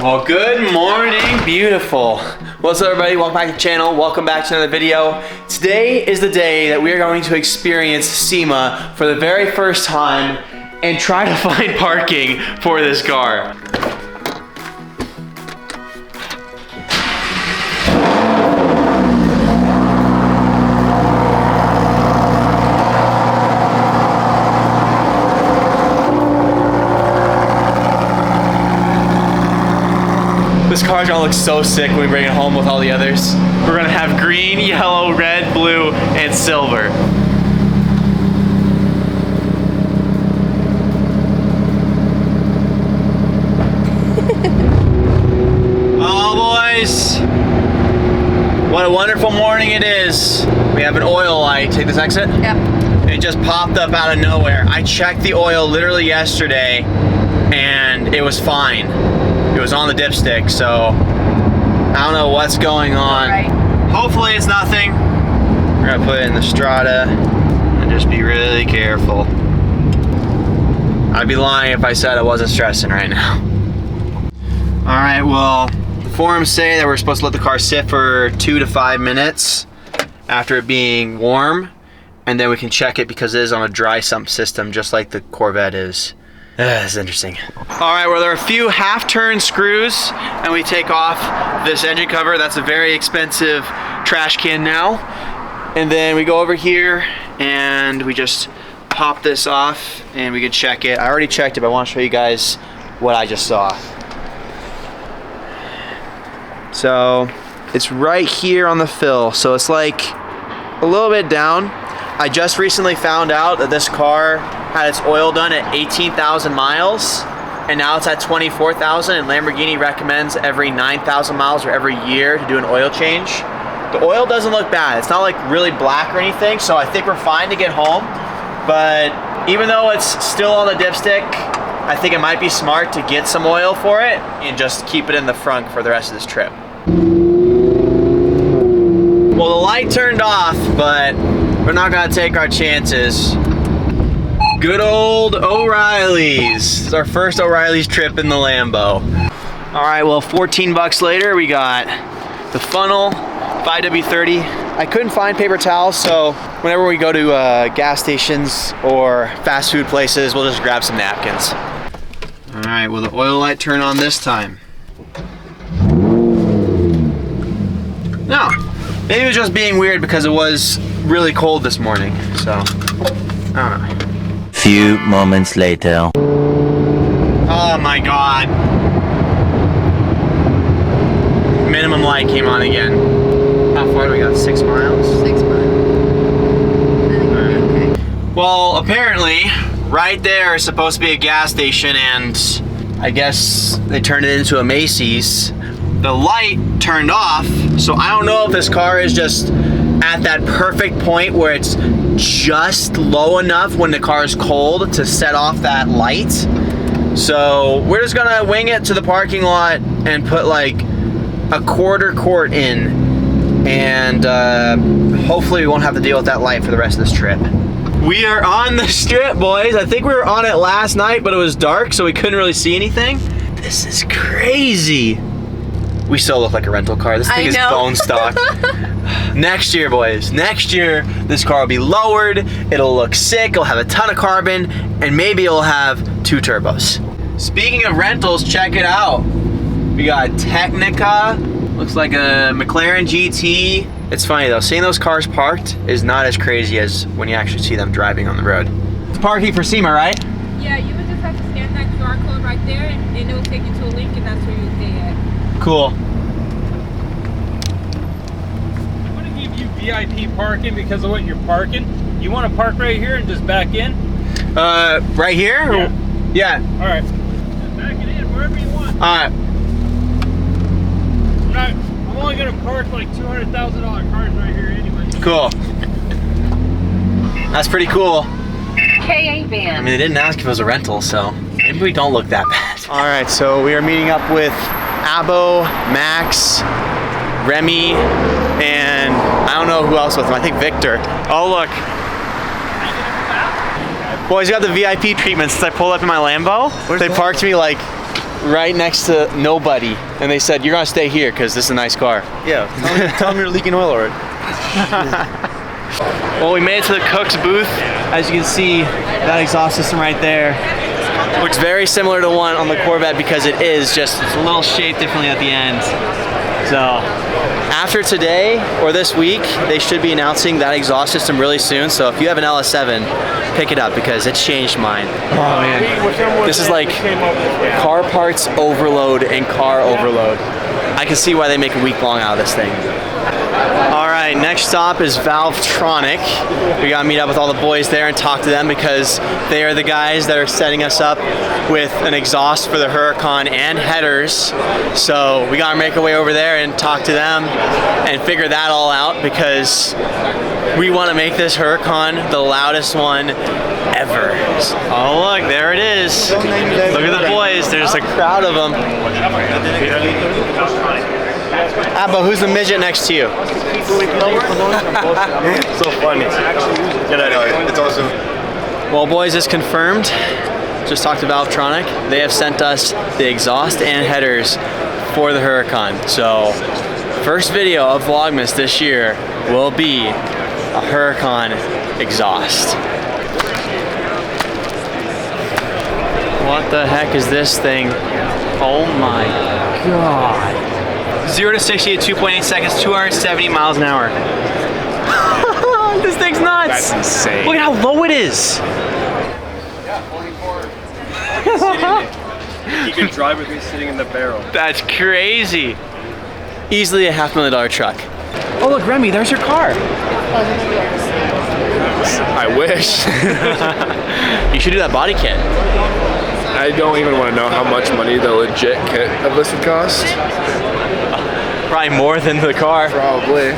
Well, good morning, beautiful. What's up, everybody? Welcome back to the channel. Welcome back to another video. Today is the day that we are going to experience SEMA for the very first time and try to find parking for this car. This car's gonna look so sick when we bring it home with all the others. We're gonna have green, yellow, red, blue, and silver. Oh, boys. What a wonderful morning it is. We have an oil light. Take this exit? Yep. It just popped up out of nowhere. I checked the oil literally yesterday and it was fine. It was on the dipstick, so I don't know what's going on. Right. Hopefully it's nothing. We're gonna put it in the Strata and just be really careful. I'd be lying if I said I wasn't stressing right now. All right, well, the forums say that we're supposed to let the car sit for 2 to 5 minutes after it being warm, and then we can check it because it is on a dry sump system, just like the Corvette is. This is interesting. All right, well, there are a few half-turn screws, and we take off this engine cover. That's a very expensive trash can now. And then we go over here, and we just pop this off, and we can check it. I already checked it, but I want to show you guys what I just saw. So, it's right here on the fill, so it's like a little bit down. I just recently found out that this car had its oil done at 18,000 miles, and now it's at 24,000, and Lamborghini recommends every 9,000 miles or every year to do an oil change. The oil doesn't look bad. It's not like really black or anything, so I think we're fine to get home. But even though it's still on the dipstick, I think it might be smart to get some oil for it and just keep it in the front for the rest of this trip. Well, the light turned off, but we're not gonna take our chances. Good old O'Reilly's. It's our first O'Reilly's trip in the Lambo. All right, well, 14 bucks later, we got the funnel, 5W30. I couldn't find paper towels, so whenever we go to gas stations or fast food places, we'll just grab some napkins. All right, will the oil light turn on this time? No, maybe it was just being weird because it was really cold this morning, so I don't know. Few moments later. Oh my God. Minimum light came on again. How far do we got? 6 miles? 6 miles. I think we'll be okay. Well, apparently, right there is supposed to be a gas station, and I guess they turned it into a Macy's. The light turned off, so I don't know if this car is just at that perfect point where it's just low enough when the car is cold to set off that light. So we're just gonna wing it to the parking lot and put like a quarter quart in, and hopefully we won't have to deal with that light for the rest of this trip. We are on the strip, boys. I think we were on it last night, but it was dark, so we couldn't really see anything. This is crazy. We still look like a rental car. This thing is bone stock. Next year, boys, next year, this car will be lowered. It'll look sick. It'll have a ton of carbon, and maybe it'll have 2 turbos. Speaking of rentals, check it out. We got Technica. Looks like a McLaren GT. It's funny though, seeing those cars parked is not as crazy as when you actually see them driving on the road. It's parking for SEMA, right? Yeah, you would just have to scan that QR code right there, and it will take you to a link, and that's where you pay at. Cool. I'm gonna give you VIP parking because of what you're parking. You want to park right here and just back in? Right here? Yeah. Yeah. All right. Just back it in wherever you want. All right. I'm only gonna park like $200,000 cars right here anyway. Cool. That's pretty cool. KA van. I mean, they didn't ask if it was a rental, so maybe we don't look that bad. All right, so we are meeting up with Abo, Max, Remy, and I don't know who else with him. I think Victor. Oh, look. Well, he's got the VIP treatment since I pulled up in my Lambo. They parked me like right next to nobody, and they said, you're gonna stay here because this is a nice car. Yeah, tell them you're leaking oil already. Well, we made it to the cook's booth. As you can see, that exhaust system right there looks very similar to one on the Corvette because it is just, it's a little shaped differently at the end. So after today or this week, they should be announcing that exhaust system really soon. So if you have an LS7, pick it up because it's changed mine. Oh man, this is like car parts overload and car overload. I can see why they make a week long out of this thing. All right, next stop is Valvetronic. We gotta meet up with all the boys there and talk to them because they are the guys that are setting us up with an exhaust for the Huracan and headers. So we gotta make our way over there and talk to them and figure that all out because we wanna make this Huracan the loudest one ever. Oh look, there it is. Look at the boys, there's a crowd of them. Abba, who's the midget next to you? So funny. It's awesome. Well, boys, it's confirmed. Just talked to Valvetronic. They have sent us the exhaust and headers for the Huracan. So, first video of Vlogmas this year will be a Huracan exhaust. What the heck is this thing? Oh my God. 0 to 60 at 2.8 seconds, 270 miles an hour. This thing's nuts. That's insane. Look at how low it is. You can drive with me sitting in the barrel. That's crazy. Easily a $500,000 truck. Oh look, Remy, there's your car. I wish. You should do that body kit. I don't even want to know how much money the legit kit of this would cost. Probably more than the car. Probably.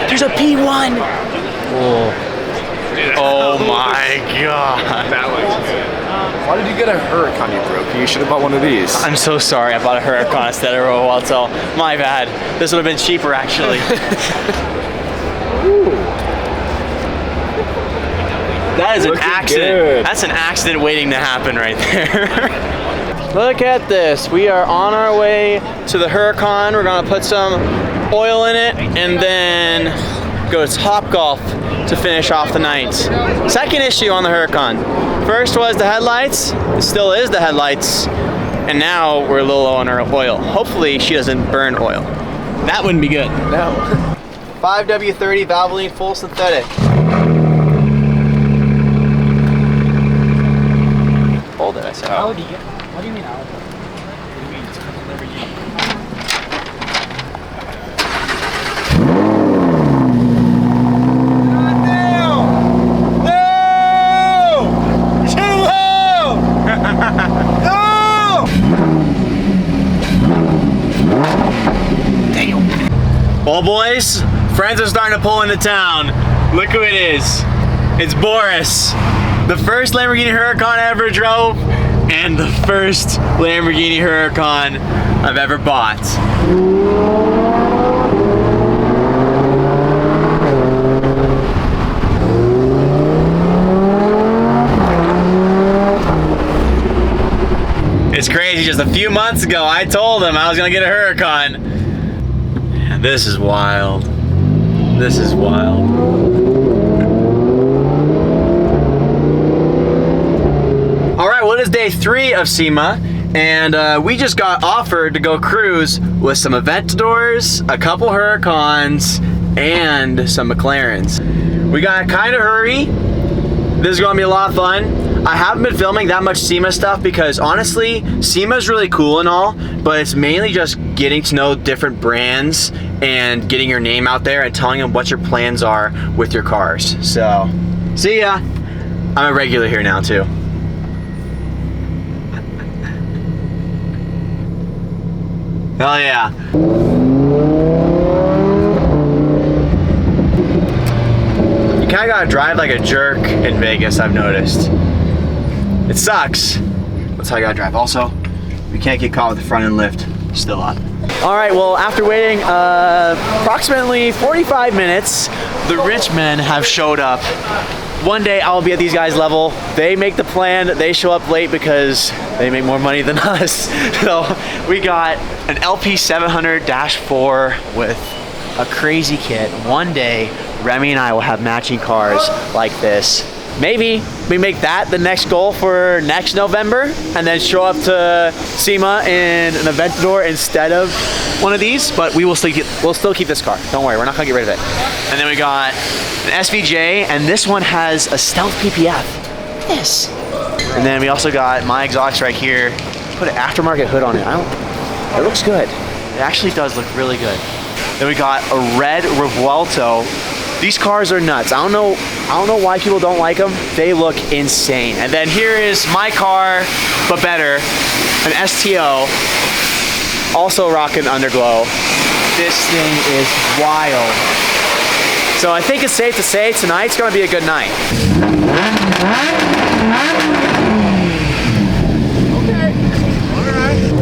There's a P1. Oh my God. That looks good. Why did you get a Huracan, you broke? You should have bought one of these. I'm so sorry. I bought a Huracan instead of a Rovaltel. My bad. This would have been cheaper actually. That is an accident. Good. That's an accident waiting to happen right there. Look at this. We are on our way to the Huracan. We're gonna put some oil in it and then go to Topgolf to finish off the night. Second issue on the Huracan. First was the headlights. It still is the headlights. And now we're a little low on our oil. Hopefully she doesn't burn oil. That wouldn't be good. No. 5W30 Valvoline full synthetic. Hold it, I said. What do you mean Audi? Well, boys, friends are starting to pull into town. Look who it is. It's Boris. The first Lamborghini Huracan I ever drove, and the first Lamborghini Huracan I've ever bought. It's crazy, just a few months ago I told him I was gonna get a Huracan. Man, this is wild. This is wild. All right, well, it is day 3 of SEMA, and we just got offered to go cruise with some Aventadors, a couple Huracans, and some McLarens. We gotta kind of hurry. This is gonna be a lot of fun. I haven't been filming that much SEMA stuff because honestly, SEMA is really cool and all, but it's mainly just getting to know different brands and getting your name out there and telling them what your plans are with your cars. So, see ya. I'm a regular here now too. Hell yeah. You kinda gotta drive like a jerk in Vegas, I've noticed. It sucks. That's how you gotta drive. Also, we can't get caught with the front end lift still on. All right, well, after waiting approximately 45 minutes, the rich men have showed up. one day I'll be at these guys' level. They make the plan, they show up late because they make more money than us. So we got an LP 700-4 with a crazy kit. One day, Remy and I will have matching cars like this. Maybe we make that the next goal for next November and then show up to SEMA in an Aventador instead of one of these, but we'll still keep this car. Don't worry, we're not gonna get rid of it. And then we got an SVJ, and this one has a stealth PPF. This. And then we also got my exhaust right here. Put an aftermarket hood on it. It looks good. It actually does look really good. Then we got a red Revuelto. These cars are nuts. I don't know why people don't like them. They look insane. And then here is my car, but better, an STO, also rocking underglow. This thing is wild. So I think it's safe to say tonight's gonna be a good night. Okay, all right.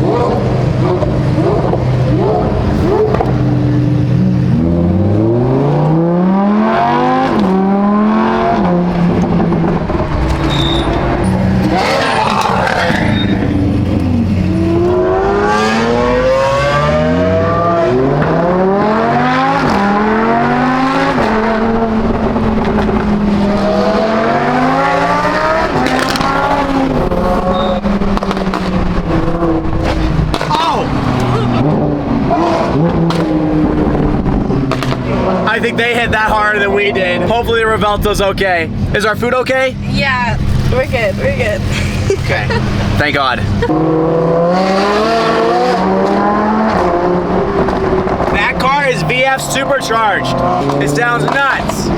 I think they hit that harder than we did. Hopefully the Revuelto's okay. Is our food okay? Yeah, we're good, we're good. Okay, thank God. That car is VF supercharged. It sounds nuts.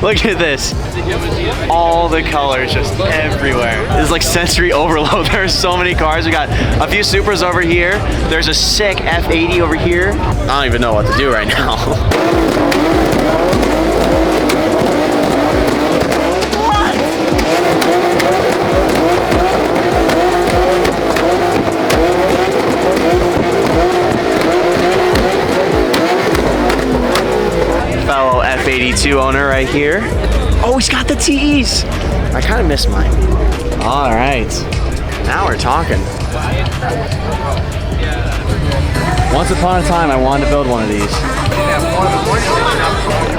Look at this. All the colors just everywhere. This is like sensory overload. There's so many cars. We got a few Supras over here. There's a sick F80 over here. I don't even know what to do right now. Fellow F82 owner right here. Oh, he's got the TEs. I kind of miss mine. All right, now we're talking. Once upon a time, I wanted to build one of these.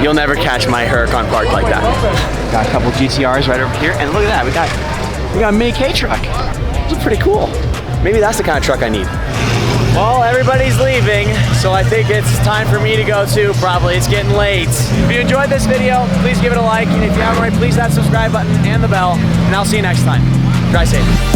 You'll never catch my Huracan parked like that. Got a couple GTRs right over here, and look at that, we got a mini K truck. This is pretty cool. Maybe that's the kind of truck I need. Well, everybody's leaving, so I think it's time for me to go too, probably. It's getting late. If you enjoyed this video, please give it a like, and if you haven't already, please hit that subscribe button and the bell, and I'll see you next time. Drive safe.